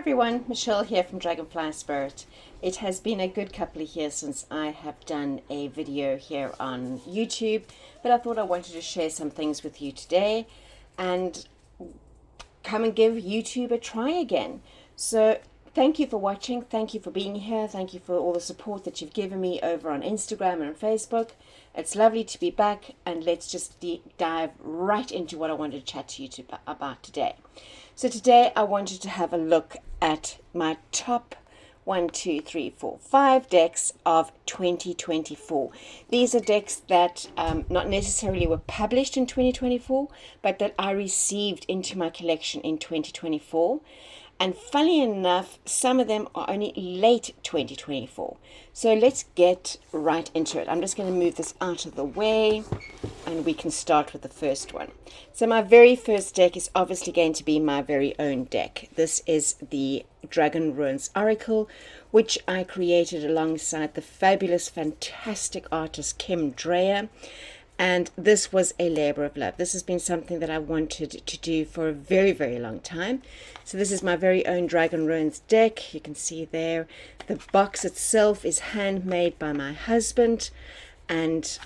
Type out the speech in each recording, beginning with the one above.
Everyone, Michelle here from Dragonfly Spirit. It has been a good couple of years since I have done a video here on YouTube, but I thought I wanted to share some things with you today and come and give YouTube a try again. So thank you for watching, thank you for being here, thank you for all the support that you've given me over on Instagram and on Facebook. It's lovely to be back, and let's just dive right into what I wanted to chat to you about today. So today I wanted to have a look at my top 5 decks of 2024. These are decks that not necessarily were published in 2024, but that I received into my collection in 2024. And funny enough, some of them are only late 2024. So let's get right into it. I'm just going to move this out of the way and we can start with the first one. So my very first deck is obviously going to be my very own deck. This is the Dragon Ruins Oracle, which I created alongside the fabulous, fantastic artist Kim Dreyer. And this was a labor of love. This has been something that I wanted to do for a very, very long time. So this is my very own Dragon Ruins deck. You can see there. The box itself is handmade by my husband. And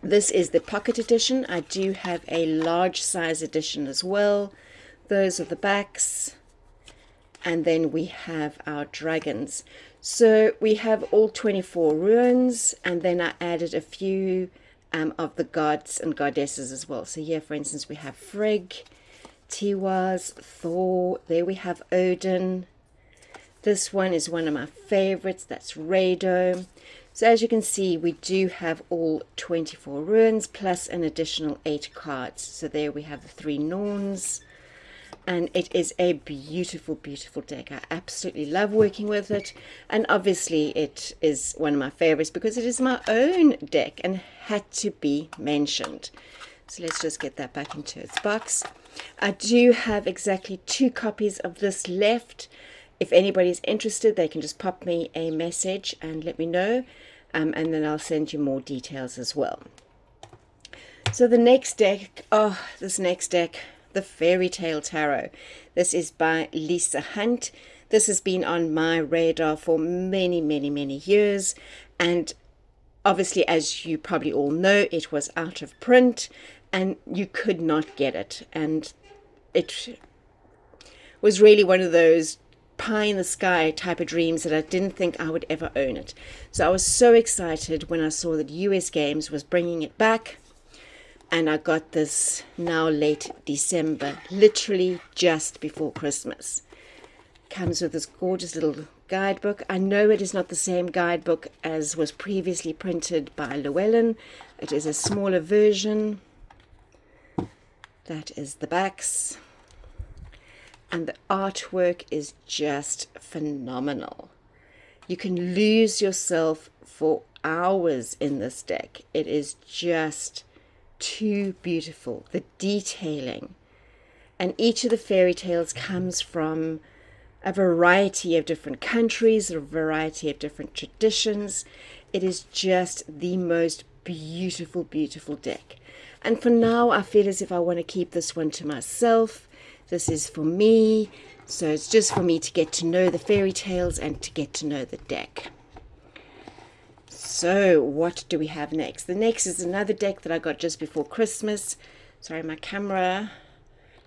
this is the pocket edition. I do have a large size edition as well. Those are the backs. And then we have our dragons. So we have all 24 runes. And then I added a few of the gods and goddesses as well. So here, for instance, we have Frigg, Tiwaz, Thor. There we have Odin. This one is one of my favorites. That's Rado. So as you can see, we do have all 24 runes plus an additional 8 cards. So there we have the 3 Norns. And it is a beautiful, beautiful deck. I absolutely love working with it. And obviously it is one of my favorites because it is my own deck and had to be mentioned. So let's just get that back into its box. I do have exactly 2 copies of this left. If anybody's interested, they can just pop me a message and let me know. And then I'll send you more details as well. So the next deck, this next deck, the Fairy Tale Tarot. This is by Lisa Hunt. This has been on my radar for many, many, many years. And obviously, as you probably all know, it was out of print and you could not get it. And it was really one of those pie in the sky type of dreams that I didn't think I would ever own it. So I was so excited when I saw that US Games was bringing it back. And I got this now late December, literally just before Christmas. Comes with this gorgeous little guidebook. I know it is not the same guidebook as was previously printed by Llewellyn. It is a smaller version. That is the backs. And the artwork is just phenomenal. You can lose yourself for hours in this deck. It is just too beautiful. The detailing, and each of the fairy tales comes from a variety of different countries, a variety of different traditions. It is just the most beautiful, beautiful deck. And for now, I feel as if I want to keep this one to myself. This is for me, so it's just for me to get to know the fairy tales and to get to know the deck. So what do we have next? The next is another deck that I got just before Christmas. Sorry, my camera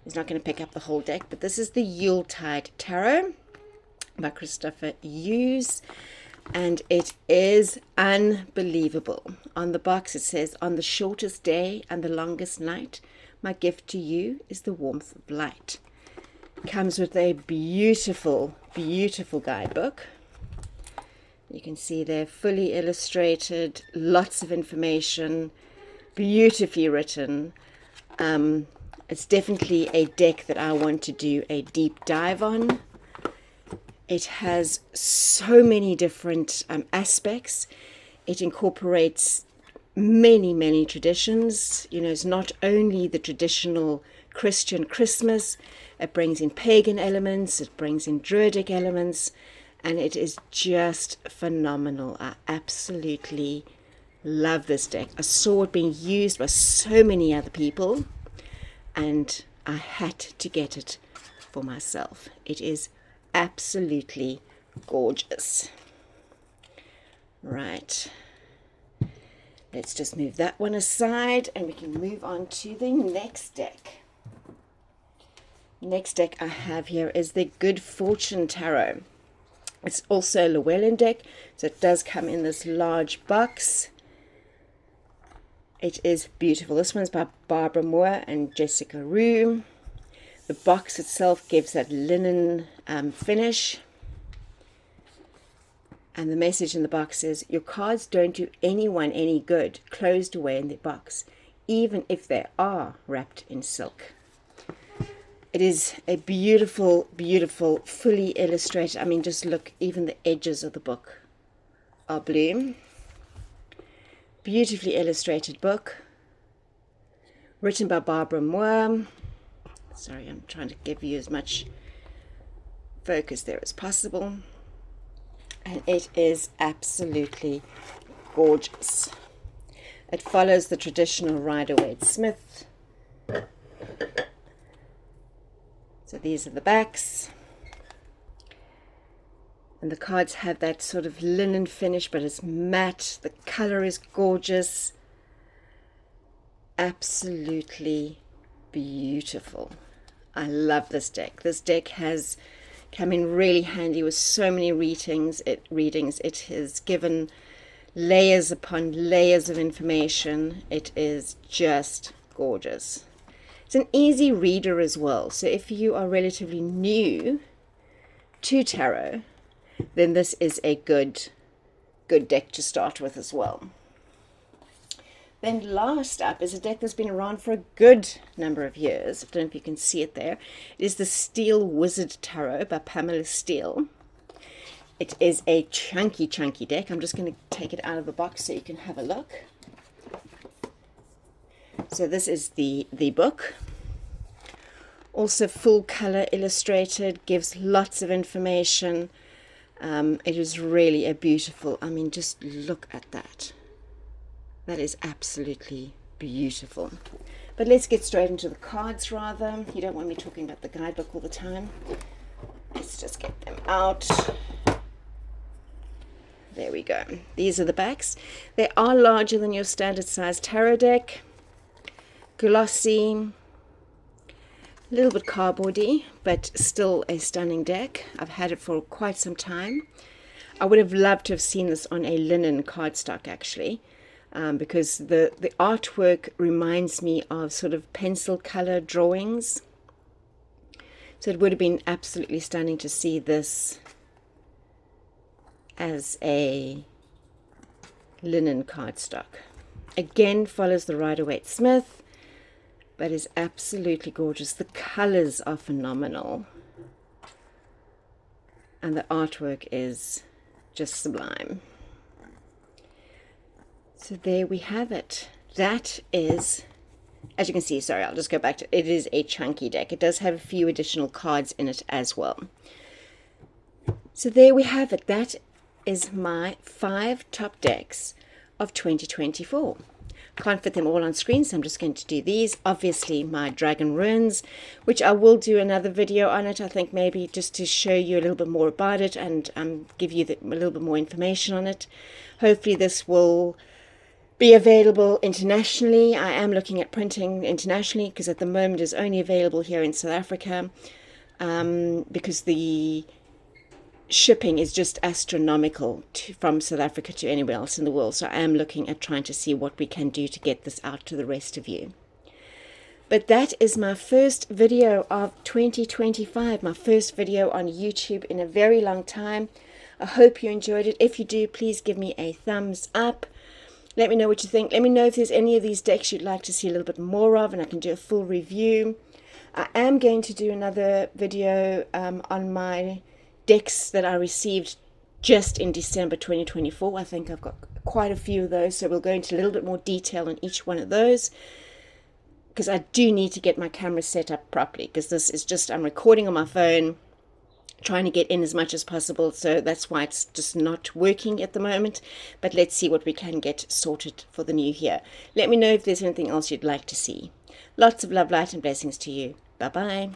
is not going to pick up the whole deck, but this is the Yuletide Tarot by Kristoffer Hughes, and it is unbelievable. On the box it says, "On the shortest day and the longest night, my gift to you is the warmth of light." It comes with a beautiful, beautiful guidebook. You can see they're fully illustrated, lots of information, beautifully written. It's definitely a deck that I want to do a deep dive on. It has so many different aspects. It incorporates many, many traditions. You know, it's not only the traditional Christian Christmas, it brings in pagan elements, it brings in Druidic elements. And it is just phenomenal. I absolutely love this deck. I saw it being used by so many other people, and I had to get it for myself. It is absolutely gorgeous. Right. Let's just move that one aside and we can move on to the next deck. Next deck I have here is the Good Fortune Tarot. It's also a Llewellyn deck, so it does come in this large box. It is beautiful. This one's by Barbara Moore and Jessica Rue. The box itself gives that linen finish. And the message in the box is, your cards don't do anyone any good closed away in the box, even if they are wrapped in silk. It is a beautiful, beautiful, fully illustrated. I mean, just look, even the edges of the book are blue. Beautifully illustrated book. Written by Barbara Moore. Sorry, I'm trying to give you as much focus there as possible. And it is absolutely gorgeous. It follows the traditional Rider-Waite-Smith. So these are the backs. And the cards have that sort of linen finish, but it's matte. The color is gorgeous. Absolutely beautiful. I love this deck. This deck has come in really handy with so many readings. It has given layers upon layers of information. It is just gorgeous. It's an easy reader as well. So if you are relatively new to tarot, then this is a good deck to start with as well. Then last up is a deck that's been around for a good number of years. I don't know if you can see it there. It is the Steel Wizard Tarot by Pamela Steele. It is a chunky deck. I'm just going to take it out of the box so you can have a look. So this is the book. Also full color illustrated, gives lots of information. It is really a beautiful, I mean, just look at that. That is absolutely beautiful. But let's get straight into the cards rather. You don't want me talking about the guidebook all the time. Let's just get them out. There we go. These are the backs. They are larger than your standard size tarot deck. Glossy, a little bit cardboardy, but still a stunning deck. I've had it for quite some time. I would have loved to have seen this on a linen cardstock actually, because the artwork reminds me of sort of pencil color drawings. So it would have been absolutely stunning to see this as a linen cardstock. Again, follows the Rider-Waite-Smith, but is absolutely gorgeous. The colors are phenomenal. And the artwork is just sublime. So there we have it. That is, as you can see, sorry, I'll just go back to it. It is a chunky deck. It does have a few additional cards in it as well. So there we have it. That is my 5 top decks of 2024. Can't fit them all on screen, so I'm just going to do these. Obviously my Dragon Runes, which I will do another video on it, I think, maybe just to show you a little bit more about it and give you a little bit more information on it. Hopefully this will be available internationally. I am looking at printing internationally because at the moment it's only available here in South Africa, because the shipping is just astronomical from South Africa to anywhere else in the world. So I am looking at trying to see what we can do to get this out to the rest of you. But that is my first video of 2025, my first video on YouTube in a very long time. I hope you enjoyed it. If you do, please give me a thumbs up. Let me know what you think. Let me know if there's any of these decks you'd like to see a little bit more of, and I can do a full review. I am going to do another video on my decks that I received just in December 2024. I think I've got quite a few of those, so we'll go into a little bit more detail on each one of those, because I do need to get my camera set up properly, because this is just, I'm recording on my phone, trying to get in as much as possible, so that's why it's just not working at the moment. But let's see what we can get sorted for the new year. Let me know if there's anything else you'd like to see. Lots of love, light and blessings to you. Bye bye.